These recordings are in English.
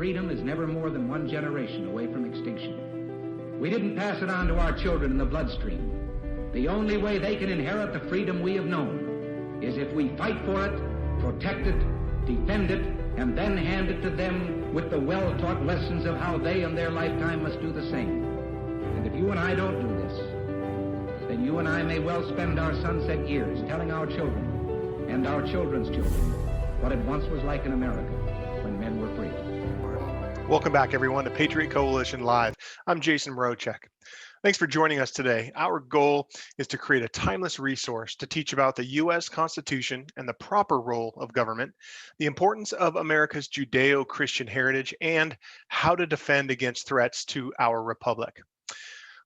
freedom is never more than one generation away from extinction. We didn't pass it on to our children in the bloodstream. The only way they can inherit the freedom we have known is if we fight for it, protect it, defend it, and then hand it to them with the well-taught lessons of how they in their lifetime must do the same. And if you and I don't do this, then you and I may well spend our sunset years telling our children and our children's children what it once was like in America when men were free. Welcome back, everyone, to Patriot Coalition Live. I'm Jason Mroczek. Thanks for joining us today. Our goal is to create a timeless resource to teach about the U.S. Constitution and the proper role of government, the importance of America's Judeo-Christian heritage, and how to defend against threats to our republic.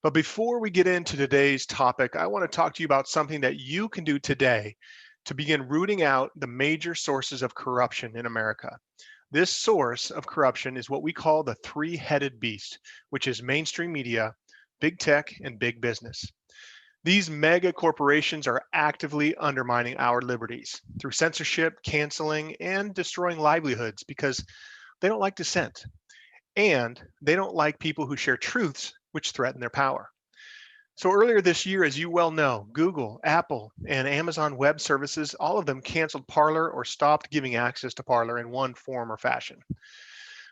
But before we get into today's topic, I want to talk to you about something that you can do today to begin rooting out the major sources of corruption in America. This source of corruption is what we call the three-headed beast, which is mainstream media, big tech, and big business. These mega corporations are actively undermining our liberties through censorship, canceling, and destroying livelihoods because they don't like dissent. And they don't like people who share truths which threaten their power. So earlier this year, as you well know, Google, Apple, and Amazon Web Services, all of them canceled Parler or stopped giving access to Parler in one form or fashion.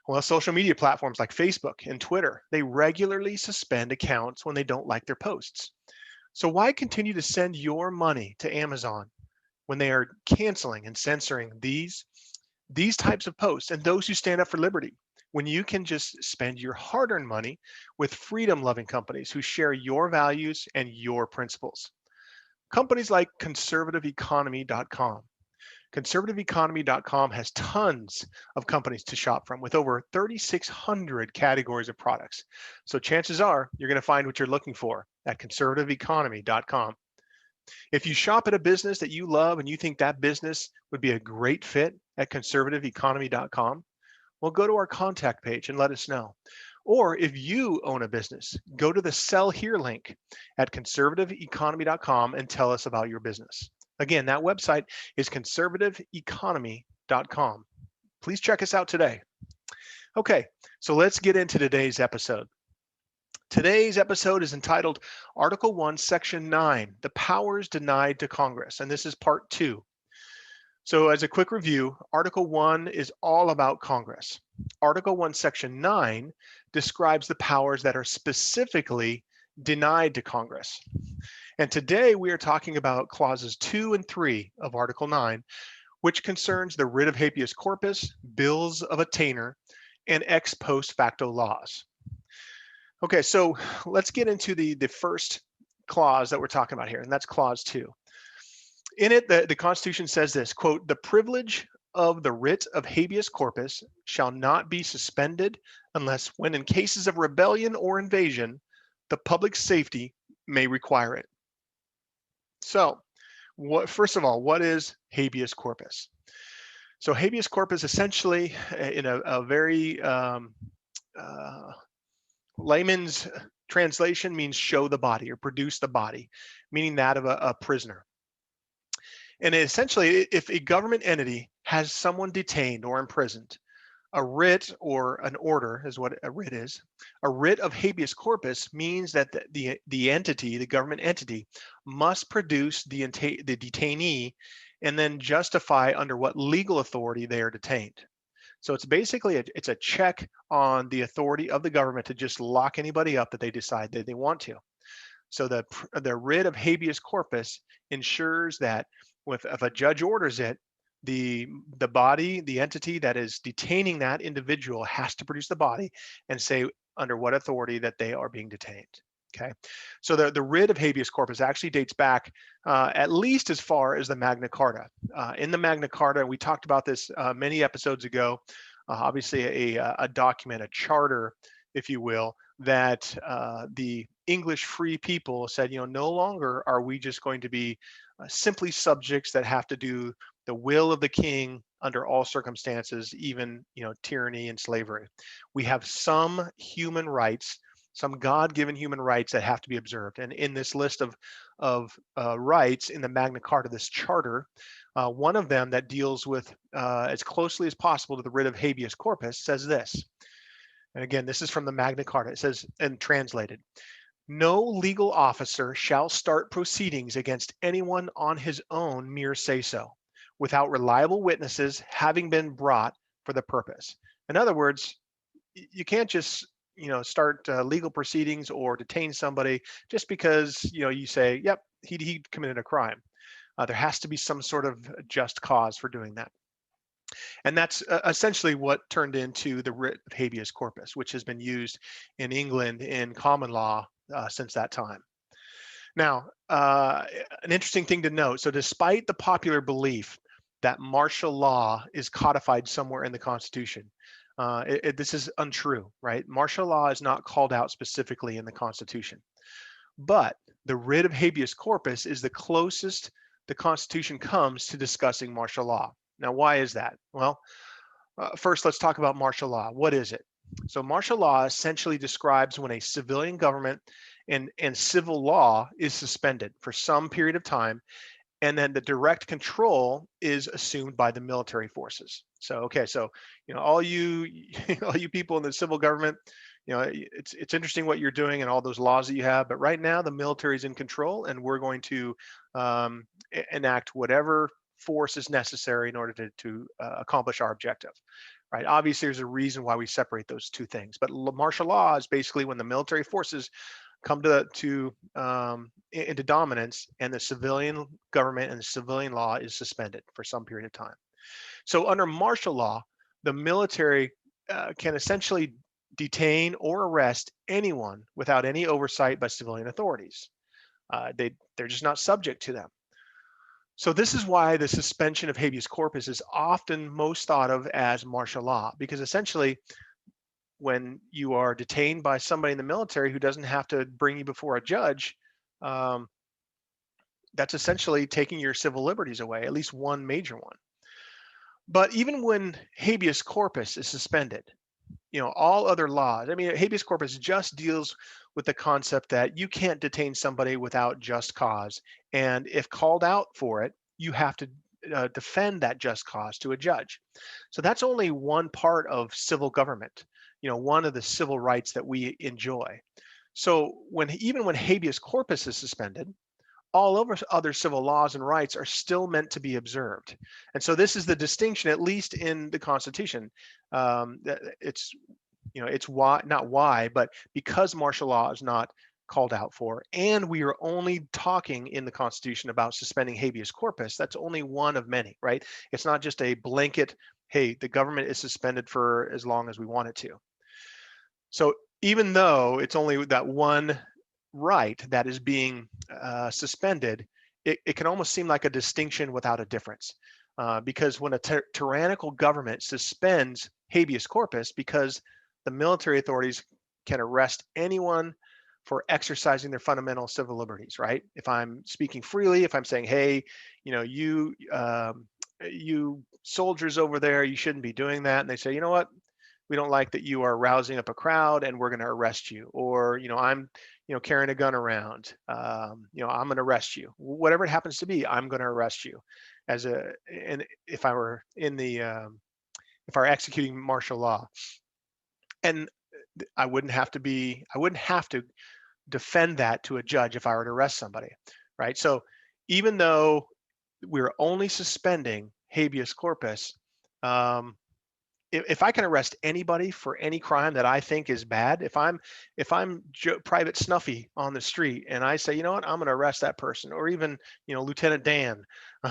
Well, social media platforms like Facebook and Twitter, they regularly suspend accounts when they don't like their posts. So why continue to send your money to Amazon when they are canceling and censoring these types of posts and those who stand up for liberty, when you can just spend your hard-earned money with freedom-loving companies who share your values and your principles? Companies like conservativeeconomy.com. Conservativeeconomy.com has tons of companies to shop from with over 3,600 categories of products. So chances are you're going to find what you're looking for at conservativeeconomy.com. If you shop at a business that you love and you think that business would be a great fit at conservativeeconomy.com, well, go to our contact page and let us know. Or if you own a business, go to the Sell Here link at conservativeeconomy.com and tell us about your business. Again, that website is conservativeeconomy.com. Please check us out today. Okay, so let's get into today's episode. Today's episode is entitled Article 1, Section 9, The Powers Denied to Congress, and this is Part 2. So as a quick review, Article 1 is all about Congress. Article 1, Section 9 describes the powers that are specifically denied to Congress. And today we are talking about clauses 2 and 3 of Article 9, which concerns the writ of habeas corpus, bills of attainder, and ex post facto laws. Okay, so let's get into the first clause that we're talking about here, and that's clause 2. In it, the Constitution says this, quote, "The privilege of the writ of habeas corpus shall not be suspended unless when in cases of rebellion or invasion, the public safety may require it." So, first of all, what is habeas corpus? So habeas corpus essentially, in a very layman's translation, means show the body or produce the body, meaning that of a prisoner. And essentially, if a government entity has someone detained or imprisoned, a writ or an order is what a writ is. A writ of habeas corpus means that the entity, the government entity, must produce the detainee and then justify under what legal authority they are detained. So it's basically it's a check on the authority of the government to just lock anybody up that they decide that they want to. So the writ of habeas corpus ensures that if a judge orders it, the body, the entity that is detaining that individual has to produce the body and say under what authority that they are being detained. Okay, so the writ of habeas corpus actually dates back at least as far as the Magna Carta. In the Magna Carta, we talked about this many episodes ago, obviously a document, a charter, if you will, that the English free people said, no longer are we just going to be simply subjects that have to do the will of the king under all circumstances, even tyranny and slavery. We have some human rights, some God-given human rights that have to be observed. And in this list of rights in the Magna Carta, this charter, One of them that deals with as closely as possible to the writ of habeas corpus says this. And again, this is from the Magna Carta. It says, and translated, no legal officer shall start proceedings against anyone on his own mere say-so, without reliable witnesses having been brought for the purpose. In other words, you can't just start legal proceedings or detain somebody just because you say, yep, he committed a crime. There has to be some sort of just cause for doing that. And that's essentially what turned into the writ of habeas corpus, which has been used in England in common law since that time. Now, an interesting thing to note, so despite the popular belief that martial law is codified somewhere in the Constitution, this is untrue, right? Martial law is not called out specifically in the Constitution. But the writ of habeas corpus is the closest the Constitution comes to discussing martial law. Now, why is that? Well, first, let's talk about martial law. What is it? So martial law essentially describes when a civilian government and civil law is suspended for some period of time, and then the direct control is assumed by the military forces. So, okay, so all you all you people in the civil government, it's interesting what you're doing and all those laws that you have, but right now the military is in control, and we're going to enact whatever force is necessary in order to accomplish our objective, right? Obviously, there's a reason why we separate those two things, but martial law is basically when the military forces come into dominance, and the civilian government and the civilian law is suspended for some period of time. So under martial law, the military can essentially detain or arrest anyone without any oversight by civilian authorities. They're just not subject to them. So this is why the suspension of habeas corpus is often most thought of as martial law, because essentially when you are detained by somebody in the military who doesn't have to bring you before a judge, that's essentially taking your civil liberties away, at least one major one. But even when habeas corpus is suspended, all other laws, habeas corpus just deals with the concept that you can't detain somebody without just cause. And if called out for it, you have to defend that just cause to a judge. So that's only one part of civil government, one of the civil rights that we enjoy. So even when habeas corpus is suspended, all over other civil laws and rights are still meant to be observed. And so this is the distinction, at least in the Constitution. It's why, not why, but because martial law is not called out for, and we are only talking in the Constitution about suspending habeas corpus, that's only one of many, right? It's not just a blanket, hey, the government is suspended for as long as we want it to. So even though it's only that one right that is being suspended, it can almost seem like a distinction without a difference, because when a tyrannical government suspends habeas corpus because the military authorities can arrest anyone for exercising their fundamental civil liberties, right? If I'm speaking freely, if I'm saying, hey, you soldiers over there, you shouldn't be doing that, and they say, you know what, we don't like that you are rousing up a crowd, and we're going to arrest you. Or I'm carrying a gun around, I'm going to arrest you. Whatever it happens to be, I'm going to arrest you. And if I were executing martial law, and I wouldn't have to defend that to a judge if I were to arrest somebody, right? So even though we're only suspending habeas corpus, if I can arrest anybody for any crime that I think is bad, if I'm Private Snuffy on the street and I say, you know what, I'm going to arrest that person, or even Lieutenant Dan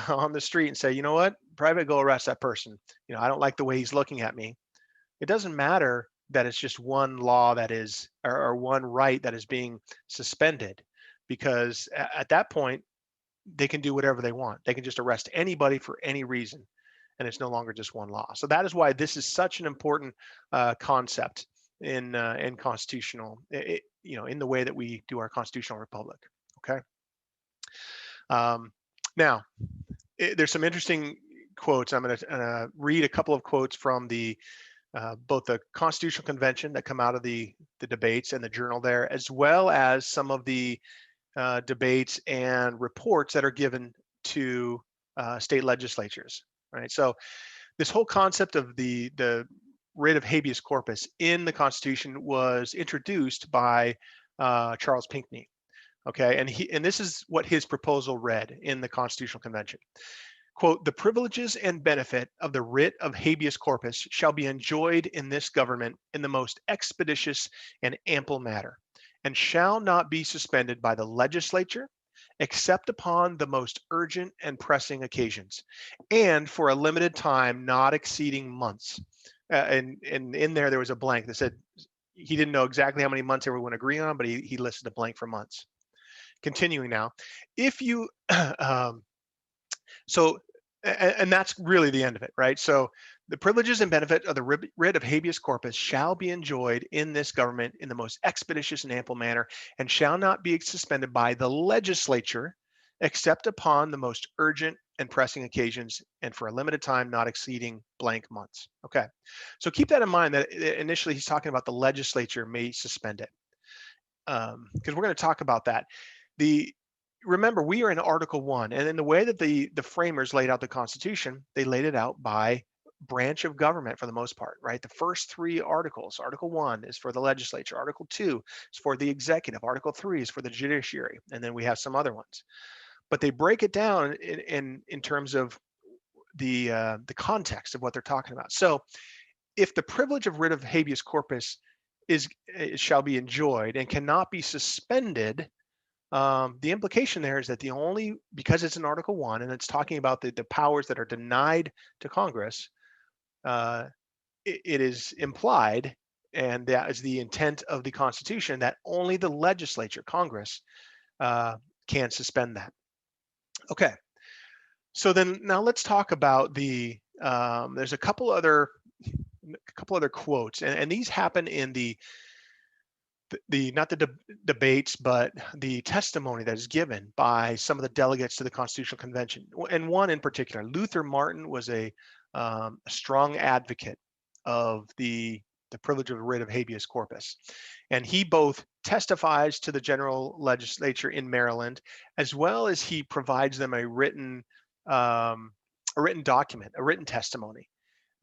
on the street and say, you know what, Private, go arrest that person. I don't like the way he's looking at me. It doesn't matter that it's just one law that is, or one right that is being suspended, because at that point they can do whatever they want. They can just arrest anybody for any reason, and it's no longer just one law. So that is why this is such an important concept in constitutional, in the way that we do our constitutional republic. Okay. Now, there's some interesting quotes. I'm going to read a couple of quotes from both the Constitutional Convention that come out of the debates and the journal there, as well as some of the debates and reports that are given to state legislatures, right? So this whole concept of the writ of habeas corpus in the Constitution was introduced by Charles Pinckney. Okay, and this is what his proposal read in the Constitutional Convention. Quote, the privileges and benefit of the writ of habeas corpus shall be enjoyed in this government in the most expeditious and ample manner, and shall not be suspended by the legislature except upon the most urgent and pressing occasions, and for a limited time not exceeding months. And in there was a blank that said he didn't know exactly how many months everyone agreed on, but he listed a blank for months. Continuing now, if you and that's really the end of it, right? So the privileges and benefit of the writ of habeas corpus shall be enjoyed in this government in the most expeditious and ample manner, and shall not be suspended by the legislature except upon the most urgent and pressing occasions, and for a limited time not exceeding blank months. Okay, so keep that in mind that initially he's talking about the legislature may suspend it, because we're going to talk about that. Remember, we are in Article 1, and in the way that the framers laid out the Constitution, they laid it out by branch of government for the most part, right? The first three articles, Article 1 is for the legislature, Article 2 is for the executive, Article 3 is for the judiciary, and then we have some other ones. But they break it down in terms of the context of what they're talking about. So if the privilege of writ of habeas corpus shall be enjoyed and cannot be suspended, the implication there is that because it's in Article 1 and it's talking about the powers that are denied to Congress, it is implied, and that is the intent of the Constitution, that only the legislature, Congress, can suspend that. Okay, so then now let's talk about there's a couple other quotes, and these happen in not the debates, but the testimony that is given by some of the delegates to the Constitutional Convention. And one in particular, Luther Martin, was a strong advocate of the privilege of writ of habeas corpus. And he both testifies to the general legislature in Maryland, as well as he provides them a written document, a written testimony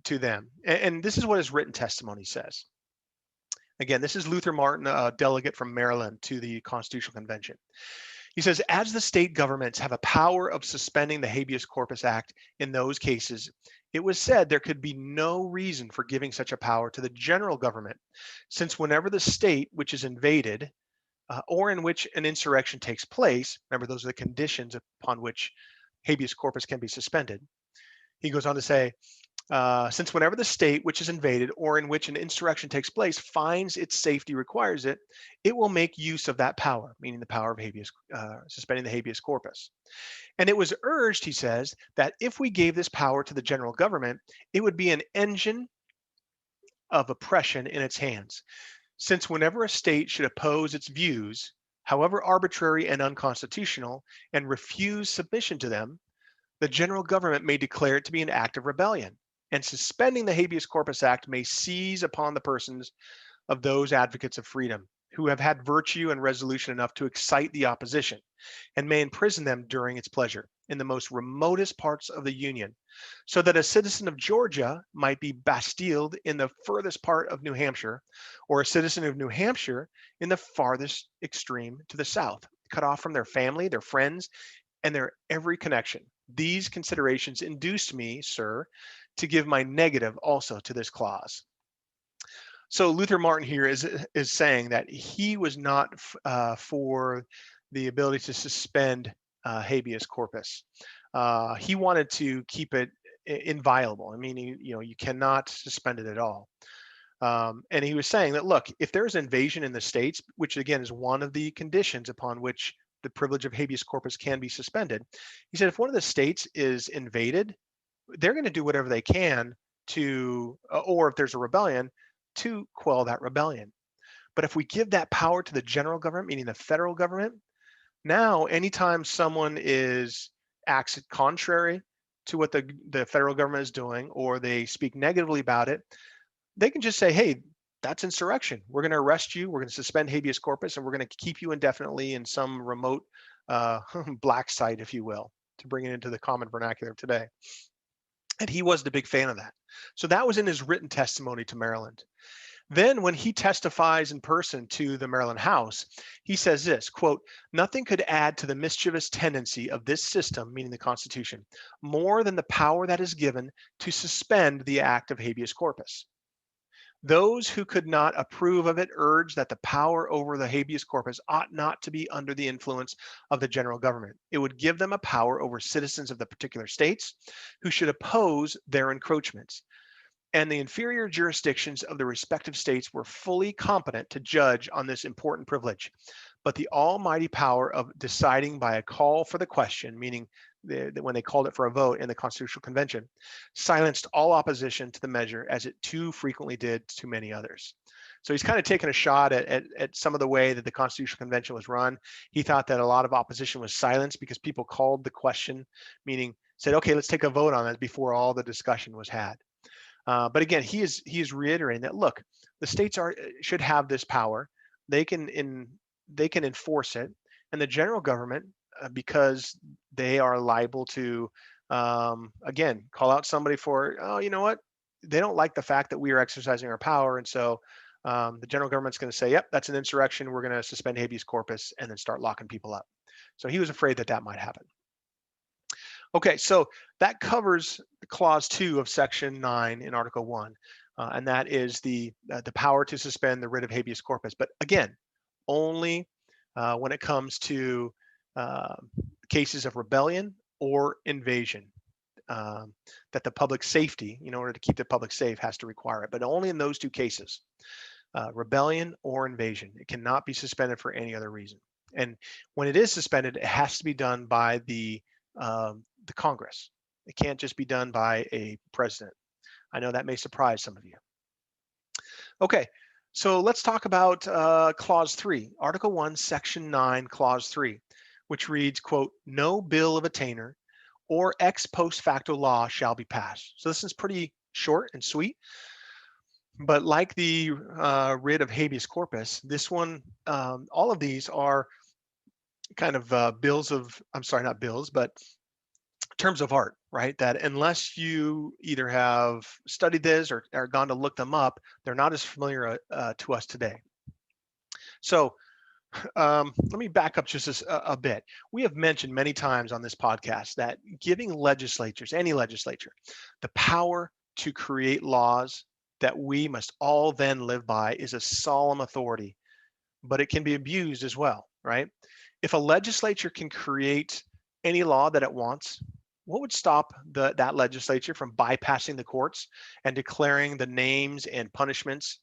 to them. And this is what his written testimony says. Again, this is Luther Martin, a delegate from Maryland to the Constitutional Convention. He says, as the state governments have a power of suspending the Habeas Corpus Act in those cases, it was said there could be no reason for giving such a power to the general government, since whenever the state which is invaded or in which an insurrection takes place, remember those are the conditions upon which habeas corpus can be suspended. He goes on to say, since whenever the state which is invaded or in which an insurrection takes place finds its safety requires it, it will make use of that power, meaning the power of suspending the habeas corpus. And it was urged, he says, that if we gave this power to the general government, it would be an engine of oppression in its hands. Since whenever a state should oppose its views, however arbitrary and unconstitutional, and refuse submission to them, the general government may declare it to be an act of rebellion. And suspending the Habeas Corpus Act may seize upon the persons of those advocates of freedom who have had virtue and resolution enough to excite the opposition, and may imprison them during its pleasure in the most remotest parts of the Union, so that a citizen of Georgia might be bastilled in the furthest part of New Hampshire, or a citizen of New Hampshire in the farthest extreme to the south, cut off from their family, their friends, and their every connection. These considerations induced me, sir, to give my negative also to this clause. So Luther Martin here is saying that he was not for the ability to suspend habeas corpus. He wanted to keep it inviolable. I mean, you cannot suspend it at all. And he was saying that, look, if there's invasion in the states, which again is one of the conditions upon which the privilege of habeas corpus can be suspended, he said if one of the states is invaded, they're going to do whatever they can to, or if there's a rebellion, to quell that rebellion. But if we give that power to the general government, meaning the federal government, now anytime someone acts contrary to what the federal government is doing, or they speak negatively about it, they can just say, hey, that's insurrection. We're going to arrest you. We're going to suspend habeas corpus, and we're going to keep you indefinitely in some remote black site, if you will, to bring it into the common vernacular of today. And he was the big fan of that. So that was in his written testimony to Maryland. Then when he testifies in person to the Maryland House, he says this, quote, "Nothing could add to the mischievous tendency of this system," meaning the Constitution, "more than the power that is given to suspend the act of habeas corpus. Those who could not approve of it urge that the power over the habeas corpus ought not to be under the influence of the general government. It would give them a power over citizens of the particular states who should oppose their encroachments. And the inferior jurisdictions of the respective states were fully competent to judge on this important privilege. But the almighty power of deciding by a call for the question," meaning when they called it for a vote in the Constitutional Convention, "silenced all opposition to the measure as it too frequently did to many others." So he's kind of taken a shot at some of the way that the Constitutional Convention was run. He thought that a lot of opposition was silenced because people called the question, meaning said, okay, let's take a vote on it before all the discussion was had. But again, he is reiterating that, look, the states should have this power. They can enforce it, and the general government, because they are liable to, again, call out somebody for, oh, you know what? They don't like the fact that we are exercising our power, and so the general government's going to say, yep, that's an insurrection. We're going to suspend habeas corpus and then start locking people up. So he was afraid that that might happen. Okay, so that covers clause 2 of section 9 in article 1, and that is the power to suspend the writ of habeas corpus. But again, only when it comes to cases of rebellion or invasion, that the public safety, in order to keep the public safe, has to require it, but only in those two cases, rebellion or invasion. It cannot be suspended for any other reason. And when it is suspended, it has to be done by the Congress. It can't just be done by a president. I know that may surprise some of you. Okay, so let's talk about clause 3, article 1, section 9, clause 3, which reads, quote, "No bill of attainder or ex post facto law shall be passed." So this is pretty short and sweet, but like the writ of habeas corpus, this one, all of these are kind of bills of, I'm sorry, not bills, but terms of art, right? That unless you either have studied this or gone to look them up, they're not as familiar to us today. So let me back up just a bit. We have mentioned many times on this podcast that giving legislatures, any legislature, the power to create laws that we must all then live by is a solemn authority, but it can be abused as well, right? If a legislature can create any law that it wants, what would stop that legislature from bypassing the courts and declaring the names and punishments,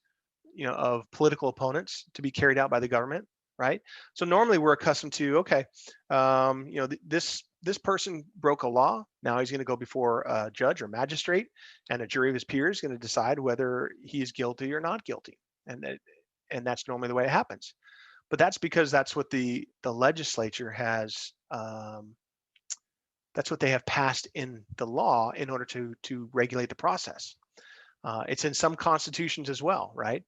of political opponents to be carried out by the government, right? So normally we're accustomed to, okay, this person broke a law. Now he's going to go before a judge or magistrate, and a jury of his peers is going to decide whether he's guilty or not guilty, and that's normally the way it happens. But that's because that's what the legislature has. That's what they have passed in the law in order to regulate the process. It's in some constitutions as well, right?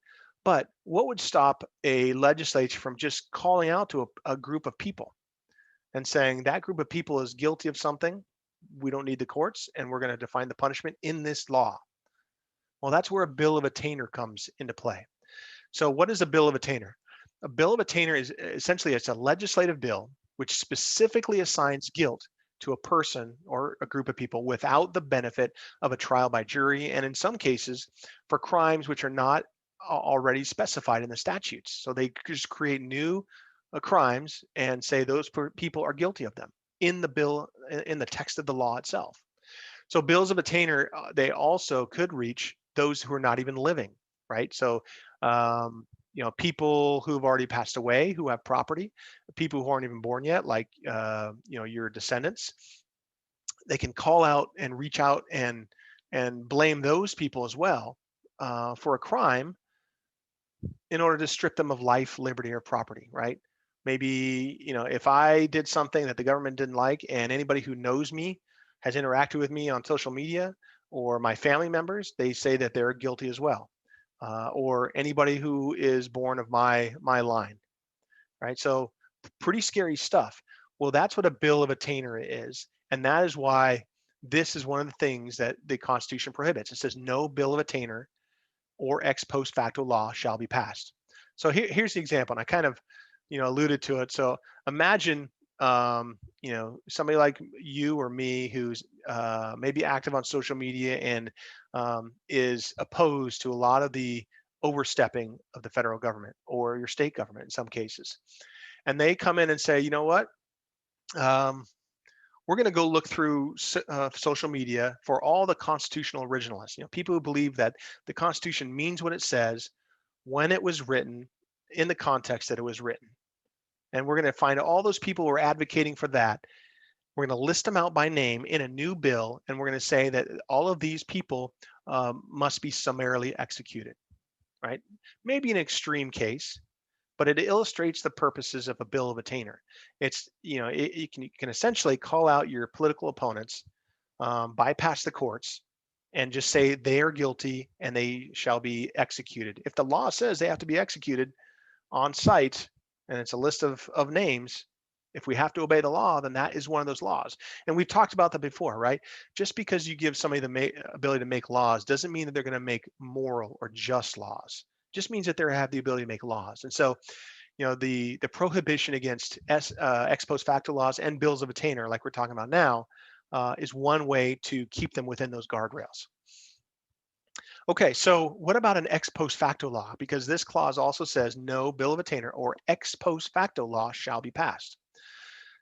But what would stop a legislature from just calling out to a group of people and saying that group of people is guilty of something? We don't need the courts, and we're going to define the punishment in this law. Well, that's where a bill of attainder comes into play. So what is a bill of attainder? A bill of attainder is essentially, it's a legislative bill which specifically assigns guilt to a person or a group of people without the benefit of a trial by jury, and in some cases for crimes which are not already specified in the statutes. So they just create new crimes and say those people are guilty of them in the bill, in the text of the law itself. So bills of attainder, they also could reach those who are not even living, right? So people who've already passed away, who have property, people who aren't even born yet, like your descendants, they can call out and reach out and blame those people as well for a crime in order to strip them of life, liberty, or property, right? Maybe, if I did something that the government didn't like, and anybody who knows me has interacted with me on social media, or my family members, they say that they're guilty as well. Or anybody who is born of my line, right? So pretty scary stuff. Well, that's what a bill of attainder is. And that is why this is one of the things that the Constitution prohibits. It says no bill of attainder or ex post facto law shall be passed. So here's the example, and I kind of, alluded to it. So imagine, somebody like you or me who's maybe active on social media and is opposed to a lot of the overstepping of the federal government or your state government in some cases. And they come in and say, you know what? We're going to go look through social media for all the constitutional originalists, people who believe that the Constitution means what it says when it was written in the context that it was written. And we're going to find all those people who are advocating for that. We're going to list them out by name in a new bill, and we're going to say that all of these people must be summarily executed, right? Maybe an extreme case, but it illustrates the purposes of a bill of attainder. It's, you can essentially call out your political opponents, bypass the courts, and just say they are guilty and they shall be executed. If the law says they have to be executed on site, and it's a list of names, if we have to obey the law, then that is one of those laws. And we've talked about that before, right? Just because you give somebody the ability to make laws doesn't mean that they're going to make moral or just laws. Just means that they have the ability to make laws. And so, the prohibition against ex post facto laws and bills of attainder, like we're talking about now, is one way to keep them within those guardrails. Okay, so what about an ex post facto law? Because this clause also says no bill of attainder or ex post facto law shall be passed.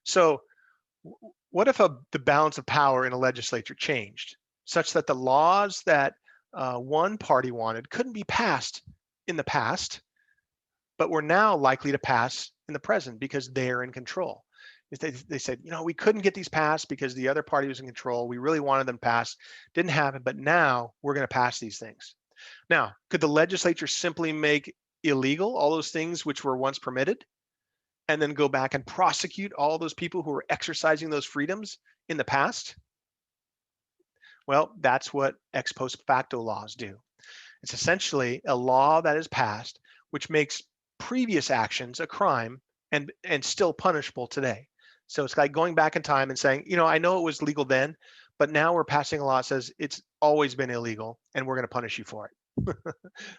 So what if the balance of power in a legislature changed such that the laws that one party wanted couldn't be passed in the past, but were now likely to pass in the present because they're in control? They said, we couldn't get these passed because the other party was in control. We really wanted them passed, didn't happen, but now we're going to pass these things. Now, could the legislature simply make illegal all those things which were once permitted and then go back and prosecute all those people who were exercising those freedoms in the past? Well, that's what ex post facto laws do. It's essentially a law that is passed which makes previous actions a crime and still punishable today. So it's like going back in time and saying, I know it was legal then, but now we're passing a law that says it's always been illegal and we're going to punish you for it.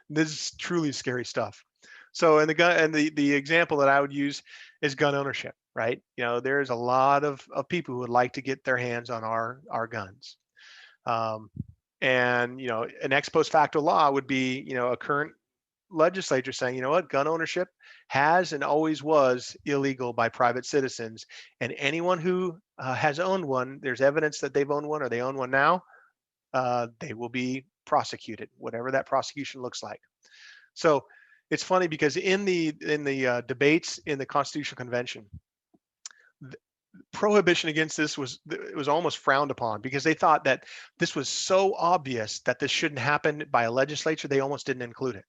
This is truly scary stuff. So the example that I would use is gun ownership, right? There's a lot of people who would like to get their hands on our guns. And an ex post facto law would be, a current legislature saying, gun ownership has and always was illegal by private citizens, and anyone who has owned one, there's evidence that they've owned one or they own one now, they will be prosecuted, whatever that prosecution looks like. So it's funny because in the debates in the Constitutional Convention, prohibition against this was almost frowned upon because they thought that this was so obvious that this shouldn't happen by a legislature, they almost didn't include it.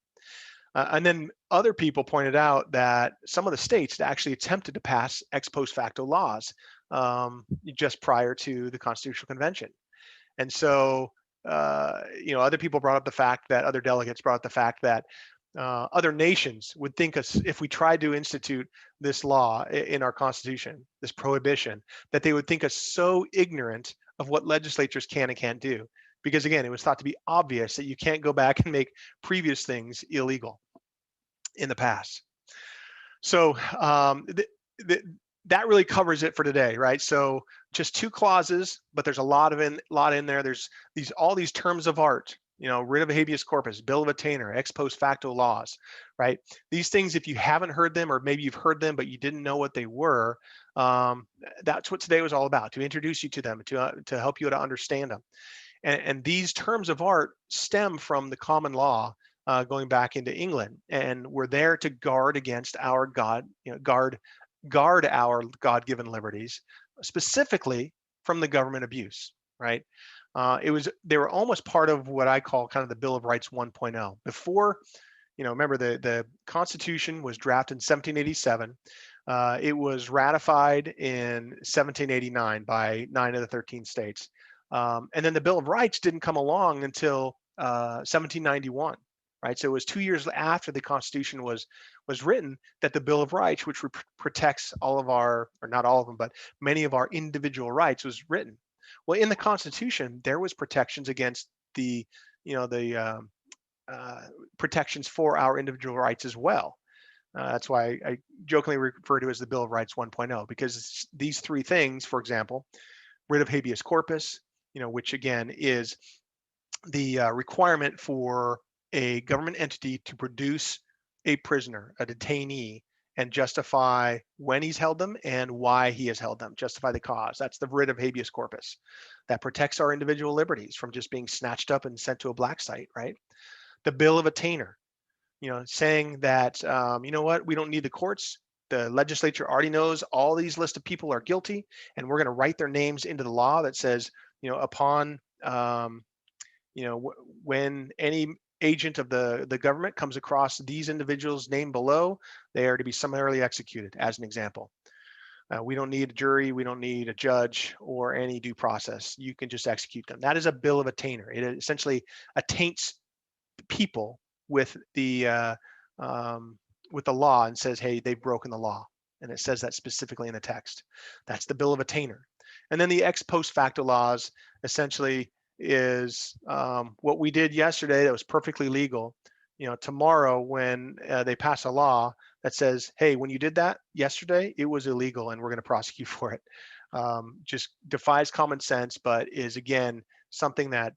And then other people pointed out that some of the states actually attempted to pass ex post facto laws just prior to the Constitutional Convention. And so, other people brought up the fact that other delegates brought up the fact that other nations would think us, if we tried to institute this law in our Constitution, this prohibition, that they would think us so ignorant of what legislatures can and can't do. Because again, it was thought to be obvious that you can't go back and make previous things illegal in the past. So that really covers it for today, right? So just two clauses, but there's a lot in there. There's all these terms of art, writ of habeas corpus, bill of attainder, ex post facto laws, right? These things, if you haven't heard them, or maybe you've heard them but you didn't know what they were, that's what today was all about, to introduce you to them, to help you to understand them. And these terms of art stem from the common law going back into England, and we're there to guard against our guard our God-given liberties, specifically from the government abuse, right? They were almost part of what I call kind of the Bill of Rights 1.0. Before, remember the Constitution was drafted in 1787. It was ratified in 1789 by 9 of the 13 states. And then the Bill of Rights didn't come along until 1791. right? So it was 2 years after the Constitution was written that the Bill of Rights, which protects all of our, or not all of them, but many of our individual rights, was written. Well, in the Constitution, there was protections against the, protections for our individual rights as well. That's why I jokingly refer to it as the Bill of Rights 1.0, because these three things, for example, writ of habeas corpus, which again is the requirement for a government entity to produce a prisoner, a detainee, and justify when he's held them and why he has held them, justify the cause. That's the writ of habeas corpus. That protects our individual liberties from just being snatched up and sent to a black site, right? The Bill of Attainder, saying that, what, we don't need the courts. The legislature already knows all these list of people are guilty, and we're going to write their names into the law that says, upon, when any agent of the government comes across these individuals named below, they are to be summarily executed, as an example. We don't need a jury, we don't need a judge or any due process. You can just execute them. That is a Bill of Attainder. It essentially attaints people with the law and says, hey, they've broken the law. And it says that specifically in the text. That's the Bill of Attainder. And then the ex post facto laws essentially is what we did yesterday that was perfectly legal. Tomorrow when they pass a law that says, hey, when you did that yesterday, it was illegal and we're going to prosecute for it. Just defies common sense, but is, again, something that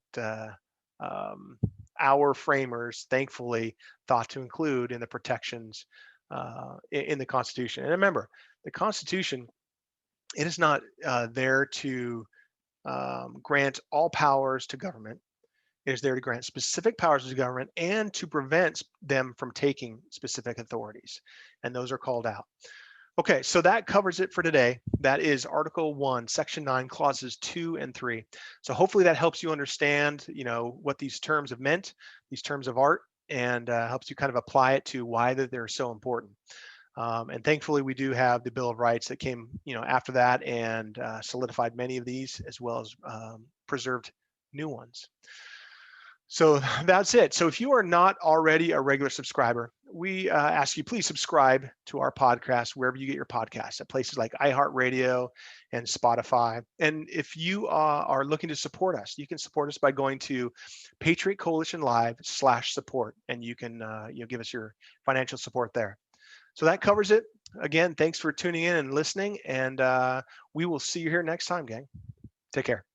our framers thankfully thought to include in the protections in the Constitution. And remember, the Constitution, it is not there to grant all powers to government. It is there to grant specific powers to government and to prevent them from taking specific authorities. And those are called out. Okay, so that covers it for today. That is Article 1, Section 9, Clauses 2 and 3. So hopefully that helps you understand, what these terms have meant, these terms of art, and helps you kind of apply it to why they're so important. And thankfully, we do have the Bill of Rights that came, after that and solidified many of these, as well as preserved new ones. So that's it. So if you are not already a regular subscriber, we ask you, please subscribe to our podcast wherever you get your podcasts, at places like iHeartRadio and Spotify. And if you are looking to support us, you can support us by going to Patriot Coalition Live/support, and you can give us your financial support there. So that covers it. Again, thanks for tuning in and listening, and we will see you here next time, gang. Take care.